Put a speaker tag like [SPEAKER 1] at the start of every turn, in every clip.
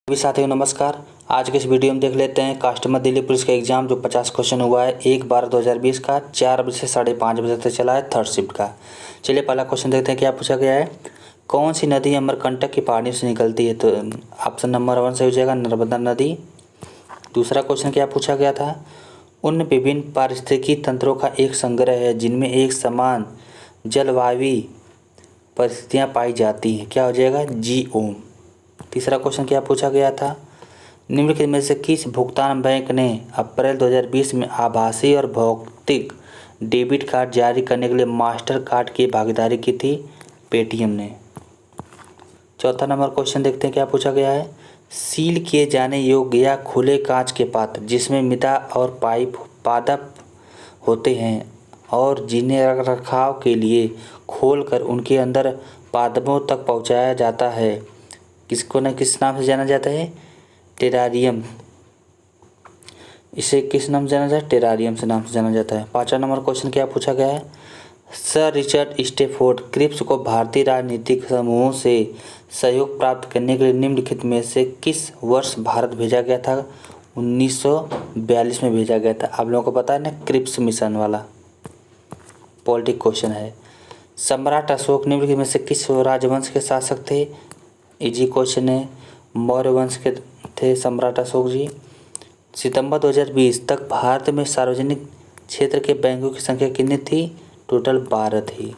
[SPEAKER 1] सभी साथियों नमस्कार। आज के इस वीडियो में देख लेते हैं कस्टमर दिल्ली पुलिस का एग्जाम जो 50 क्वेश्चन हुआ है 1/12/2020 का 4 बजे से 5:30 बजे तक चला है, थर्ड शिफ्ट का। चलिए पहला क्वेश्चन देखते हैं क्या पूछा गया है। कौन सी नदी अमरकंटक की पहाड़ियों से निकलती है? तो ऑप्शन नंबर 1 सही हो जाएगा, नर्मदा नदी। दूसरा क्वेश्चन क्या पूछा गया था। उन विभिन्न पारिस्थितिकी तंत्रों का एक संग्रह है जिनमें एक समान जलवायु परिस्थितियाँ पाई जाती हैं, क्या हो जाएगा? जीओम। तीसरा क्वेश्चन क्या पूछा गया था। निम्नलिखित में से किस भुगतान बैंक ने अप्रैल 2020 में आभासी और भौतिक डेबिट कार्ड जारी करने के लिए मास्टर कार्ड की भागीदारी की थी? पेटीएम ने। चौथा नंबर क्वेश्चन देखते हैं क्या पूछा गया है। सील किए जाने योग्य या खुले कांच के पात्र जिसमें मिता और पाइप पादप होते हैं और जिन्हें रख रखाव के लिए खोलकर उनके अंदर पादपों तक पहुंचाया जाता है, किसको न किस नाम से जाना जाता है? टेरारियम। इसे किस नाम से जाना जाता है? टेरारियम से नाम से जाना जाता है। पांचवा नंबर क्वेश्चन क्या पूछा गया है। सर रिचर्ड स्टेफोर्ड क्रिप्स को भारतीय राजनीतिक समूहों से सहयोग प्राप्त करने के लिए निम्नलिखित में से किस वर्ष भारत भेजा गया था? 1942 में भेजा गया था। आप लोगों को पता है ना, क्रिप्स मिशन वाला। पॉलिटिक क्वेश्चन है। सम्राट अशोक निम्नलिखित में से किस राजवंश के शासक थे? इजी क्वेश्चन है। मौर्य वंश के थे सम्राट अशोक जी। सितंबर 2020 तक भारत में सार्वजनिक क्षेत्र के बैंकों की संख्या कितनी थी? टोटल 12 थी।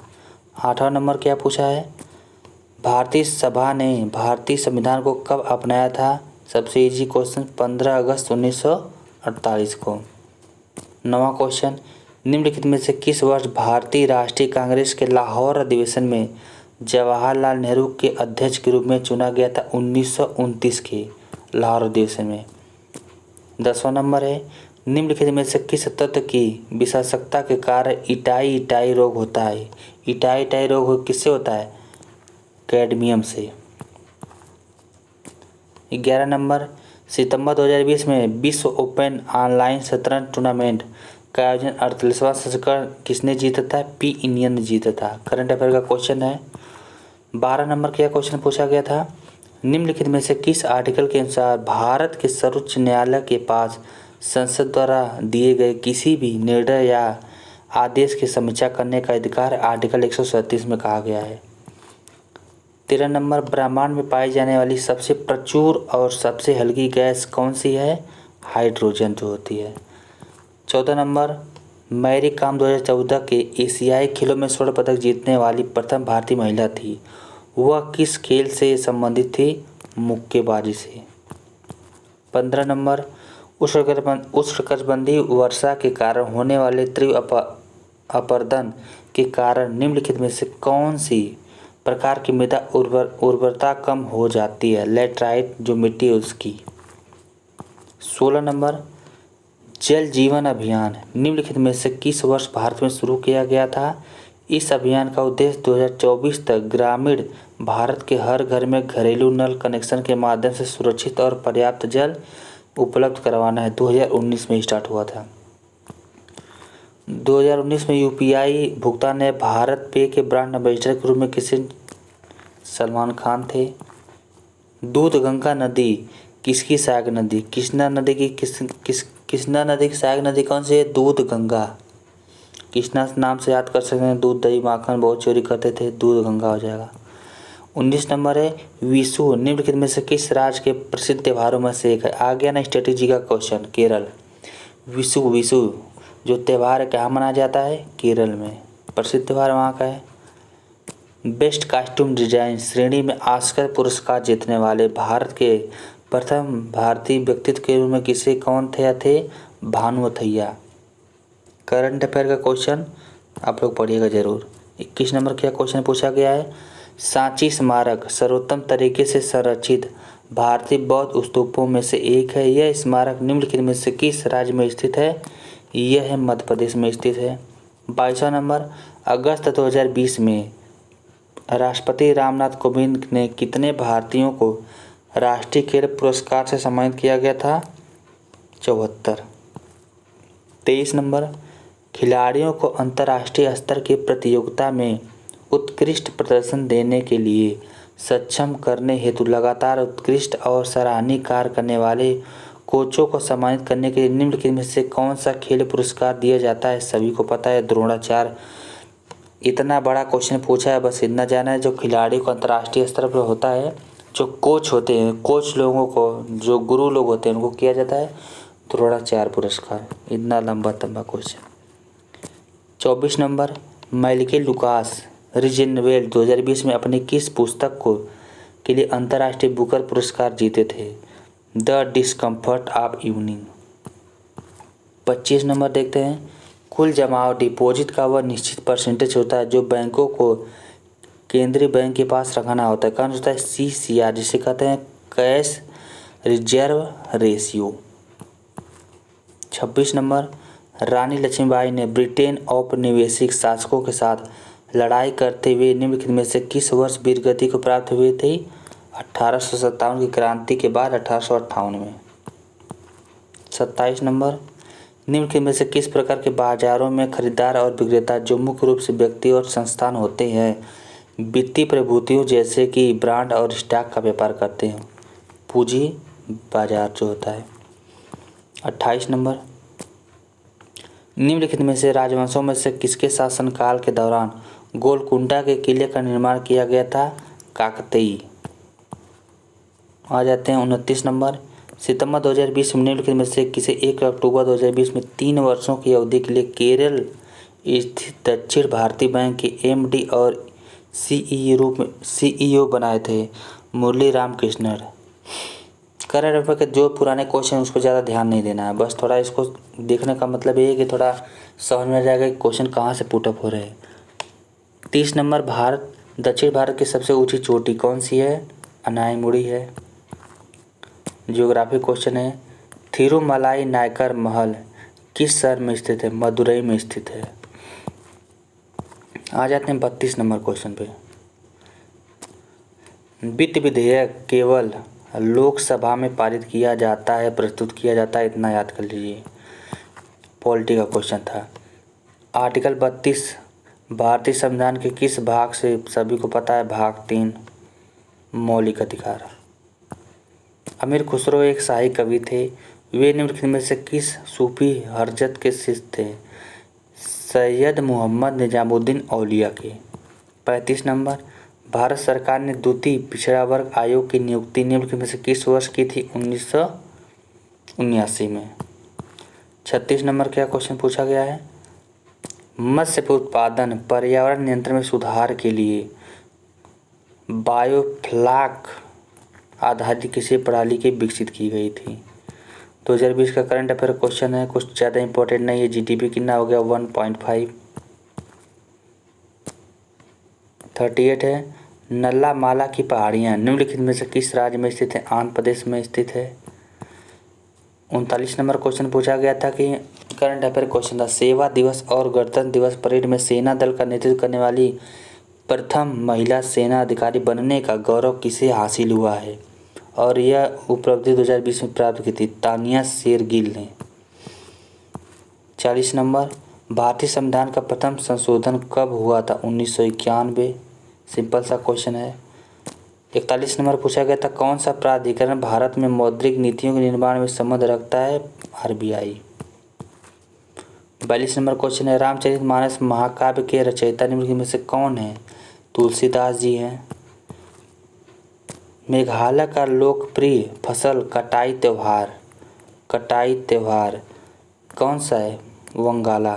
[SPEAKER 1] आठवां नंबर क्या पूछा है। भारतीय सभा ने भारतीय संविधान को कब अपनाया था? सबसे इजी क्वेश्चन 15 अगस्त 1948 को। नौवां क्वेश्चन निम्नलिखित में से किस वर्ष भारतीय राष्ट्रीय कांग्रेस के लाहौर अधिवेशन में जवाहरलाल नेहरू के अध्यक्ष के रूप में चुना गया था? 1929 के लाहौर अधिवेशन में। 10वां नंबर है निम्नलिखित में से किस तत्व की विषाक्तता के कारण इटाई रोग होता है? इटाई रोग किससे होता है? कैडमियम से। 11 नंबर सितंबर 2020 में विश्व ओपन ऑनलाइन शतरंज टूर्नामेंट का आयोजन 48वां संस्करण किसने जीता था? पी इंडियन ने जीता था। करंट अफेयर का क्वेश्चन है। 12 नंबर क्या क्वेश्चन पूछा गया था। निम्नलिखित में से किस आर्टिकल के अनुसार भारत के सर्वोच्च न्यायालय के पास संसद द्वारा दिए गए किसी भी निर्णय या आदेश की समीक्षा करने का अधिकार आर्टिकल 137 में कहा गया है? 13 नंबर ब्रह्मांड में पाई जाने वाली सबसे प्रचुर और सबसे हल्की गैस कौन सी है? हाइड्रोजन जो होती है। 14 नंबर मैरी कॉम 2014 के एशियाई खेलों में स्वर्ण पदक जीतने वाली प्रथम भारतीय महिला थी। वह किस खेल से संबंधित थी? मुक्केबाजी से। 15 नंबर उष्णकटिबंधीय वर्षा के कारण होने वाले तीव्र अपरदन के कारण निम्नलिखित में से कौन सी प्रकार की मृदा उर्वरता कम हो जाती है? लैटराइट जो मिट्टी है उसकी। 16 नंबर जल जीवन अभियान निम्नलिखित में से किस वर्ष भारत में शुरू किया गया था? इस अभियान का उद्देश्य 2024 तक ग्रामीण भारत के हर घर में घरेलू नल कनेक्शन के माध्यम से सुरक्षित और पर्याप्त जल उपलब्ध करवाना है। 2019 में स्टार्ट हुआ था। 2019 में यूपीआई भुगतान ने भारत पे के ब्रांड एम्बेसडर के रूप में किसे? सलमान खान थे। दूध गंगा नदी किसकी सहायक नदी? कृष्णा नदी की कृष्णा नदी की सहायक नदी कौन सी है? दूध गंगा। कृष्णा नाम से याद कर सकते हैं। दूध दही माखन बहुत चोरी करते थे, दूध गंगा हो जाएगा। 19 नंबर है विशु निम्नलिखित में से किस राज्य के प्रसिद्ध त्योहारों में से एक है? आ गया ना स्ट्रेटेजी का क्वेश्चन। केरल। विशु जो त्यौहार है कहाँ मनाया जाता है? केरल में। प्रसिद्ध त्यौहार वहाँ का है। बेस्ट कॉस्ट्यूम डिजाइन श्रेणी में ऑस्कर पुरस्कार जीतने वाले भारत के प्रथम भारतीय व्यक्तित्व के रूप में किसे कौन थे? भानु अथैया। करंट अफेयर का क्वेश्चन आप लोग पढ़िएगा जरूर। 21 नंबर क्या क्वेश्चन पूछा गया है। सांची स्मारक सर्वोत्तम तरीके से संरक्षित भारतीय बौद्ध स्तूपों में से एक है। यह स्मारक निम्नलिखित में से किस राज्य में स्थित है? यह है मध्य प्रदेश में स्थित है। 22वां नंबर अगस्त 2020 में राष्ट्रपति रामनाथ कोविंद ने कितने भारतीयों को राष्ट्रीय खेल पुरस्कार से सम्मानित किया गया था? 74। 23 नंबर खिलाड़ियों को अंतर्राष्ट्रीय स्तर की प्रतियोगिता में उत्कृष्ट प्रदर्शन देने के लिए सक्षम करने हेतु लगातार उत्कृष्ट और सराहनीय कार्य करने वाले कोचों को सम्मानित करने के लिए निम्नलिखित में से कौन सा खेल पुरस्कार दिया जाता है? सभी को पता है, द्रोणाचार्य। इतना बड़ा क्वेश्चन पूछा है, बस इतना जाना है, जो खिलाड़ी को अंतर्राष्ट्रीय स्तर पर होता है, जो कोच होते हैं, कोच लोगों को, जो गुरु लोग होते हैं, उनको किया जाता है द्रोणाचार्य पुरस्कार। इतना लंबा क्वेश्चन। 24 नंबर, मैल्के लुकास रिजेनवेल्ड 2020 में अपनी किस पुस्तक को के लिए अंतर्राष्ट्रीय बुकर पुरस्कार जीते थे? The discomfort of evening. 25 number देखते हैं, कुल जमाव डिपॉजिट का वह निश्चित परसेंटेज होता है जो बैंकों को केंद्रीय बैंक के पास रखना होता है। कौन होता है? CCR, जिसे कहते हैं कैश रिजर्व रेशियो। 26 नंबर, रानी लक्ष्मीबाई ने ब्रिटेन औपनिवेशिक शासकों के साथ लड़ाई करते हुए निम्नलिखित में से किस वर्ष वीरगति को प्राप्त हुई थी? 1857 की क्रांति के बाद 1858 में। 27 नंबर, निम्नलिखित में से किस प्रकार के बाजारों में खरीदार और विक्रेता, जो मुख्य रूप से व्यक्ति और संस्थान होते हैं, वित्तीय प्रभुतियों जैसे कि ब्रांड और स्टॉक का व्यापार करते हैं? पूंजी बाजार जो होता है। 28 नंबर, निम्नलिखित में से राजवंशों में से किसके शासनकाल के दौरान गोलकुंडा के किले का निर्माण किया गया था? काकतीय। आ जाते हैं 29 नंबर, सितंबर 2020 में निम्नलिखित में से किसे 1 अक्टूबर 2020 में 3 वर्षों की अवधि के लिए केरल स्थित दक्षिण भारतीय बैंक के MD और CEO बनाए थे? मुरली राम कृष्णन। करंट अफेयर के जो पुराने क्वेश्चन उसको ज़्यादा ध्यान नहीं देना है, बस थोड़ा इसको देखने का मतलब ये है कि थोड़ा समझ में आ जाएगा कि क्वेश्चन कहाँ से पुटअप हो रहे हैं। 30 नंबर, दक्षिण भारत की सबसे ऊंची चोटी कौन सी है? अनायमुड़ी है। ज्योग्राफी क्वेश्चन है, थिरुमलाई नायकर महल किस शहर में स्थित है? मदुरई में स्थित है। आ जाते हैं 32 नंबर क्वेश्चन पे। वित्त विधेयक केवल लोकसभा में पारित किया जाता है, प्रस्तुत किया जाता है, इतना याद कर लीजिए। पॉलिटी का क्वेश्चन था। आर्टिकल 32 भारतीय संविधान के किस भाग से? सभी को पता है, भाग 3 मौलिक अधिकार। अमीर खुसरो एक शाही कवि थे, वे निम्नलिखित में से किस सूफी हजरत के शिष्य थे? सैयद मोहम्मद निजामुद्दीन औलिया के। 35 नंबर, भारत सरकार ने द्वितीय पिछड़ा वर्ग आयोग की नियुक्ति निम्नलिखित में से किस वर्ष की थी? 1979 में। 36 नंबर, क्या क्वेश्चन पूछा गया है? मत्स्य उत्पादन पर्यावरण नियंत्रण में सुधार के लिए बायोफ्लॉक आधारित किसी प्रणाली की विकसित की गई थी? 2020 का करंट अफेयर क्वेश्चन है, कुछ ज़्यादा इंपॉर्टेंट नहीं है। GDP कितना हो गया? 1.5। 38 है, नल्ला माला की पहाड़ियाँ निम्नलिखित में से किस राज्य में स्थित है? आंध्र प्रदेश में स्थित है। 39 नंबर क्वेश्चन पूछा गया था कि करंट अफेयर क्वेश्चन था, सेवा दिवस और गणतंत्र दिवस परेड में सेना दल का नेतृत्व करने वाली प्रथम महिला सेना अधिकारी बनने का गौरव किसे हासिल हुआ है? और यह उपलब्धि 2020 में प्राप्त की थी तानिया शेरगिल ने। 40 नंबर, भारतीय संविधान का प्रथम संशोधन कब हुआ था? 1991। सिंपल सा क्वेश्चन है। 41 नंबर पूछा गया था, कौन सा प्राधिकरण भारत में मौद्रिक नीतियों के निर्माण में संबंध रखता है? RBI। 42 नंबर क्वेश्चन है, रामचरितमानस महाकाव्य के रचयिता निम्नलिखित में से कौन है? तुलसीदास जी हैं। मेघालय का लोकप्रिय फसल कटाई त्योहार कौन सा है? वंगाला।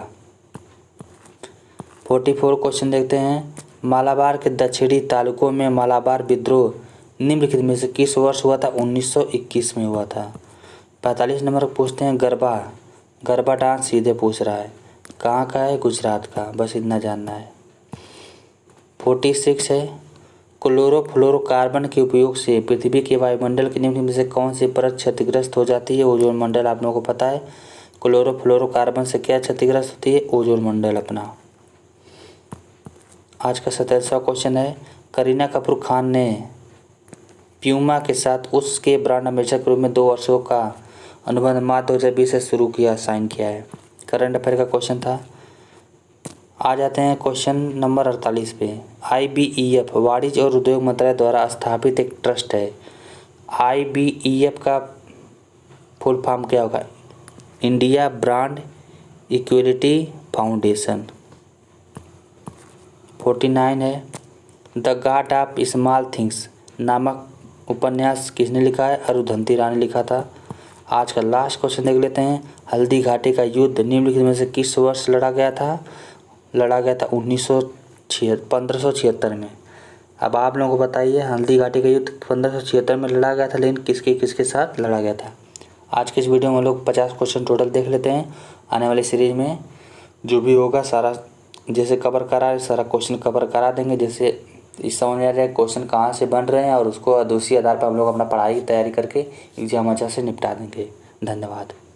[SPEAKER 1] 44 क्वेश्चन देखते हैं, मालाबार के दक्षिणी तालुकों में मालाबार विद्रोह निम्नलिखित में से किस वर्ष हुआ था? 1921 में हुआ था। 45 नंबर पूछते हैं, गरबा डांस सीधे पूछ रहा है, कहाँ का है? गुजरात का, बस इतना जानना है। 46 है, क्लोरोफ्लोरोकार्बन के उपयोग से पृथ्वी के वायुमंडल के निम्न में से कौन सी परत क्षतिग्रस्त हो जाती है? ओजोन मंडल। आप लोगों को पता है क्लोरोफ्लोरोकार्बन से क्या क्षतिग्रस्त होती है? ओजोन मंडल अपना। आज का 27वां क्वेश्चन है, करीना कपूर खान ने प्यूमा के साथ उसके ब्रांड एम्बेसडर के रूप में 2 वर्षों का अनुबंध मार्च 2020 से शुरू किया, साइन किया है। करंट अफेयर का क्वेश्चन था। आ जाते हैं क्वेश्चन नंबर 48 पे। IBEF वाणिज्य और उद्योग मंत्रालय द्वारा स्थापित एक ट्रस्ट है। IBEF का फुल फॉर्म क्या होगा? India brand equity foundation. 49 है, the God of small things नामक उपन्यास किसने लिखा है? अरुंधति राय ने लिखा था। आज का लास्ट क्वेश्चन देख लेते हैं। हल्दी घाटी का युद्ध निम्नलिखित में से किस वर्ष लड़ा गया था? लड़ा गया था 1576 में। अब आप लोगों को बताइए, हल्दी घाटी का युद्ध 1576 में लड़ा गया था, लेकिन किसके किसके साथ लड़ा गया था? आज के इस वीडियो में हम लोग 50 क्वेश्चन टोटल देख लेते हैं। आने वाली सीरीज में जो भी होगा सारा जैसे कवर करा, सारा क्वेश्चन कवर करा देंगे। जैसे इस समझ में आ जाए क्वेश्चन कहाँ से बन रहे हैं, और उसको उसी आधार पर हम लोग अपना पढ़ाई की तैयारी करके एग्जाम अच्छा से निपटा देंगे। धन्यवाद।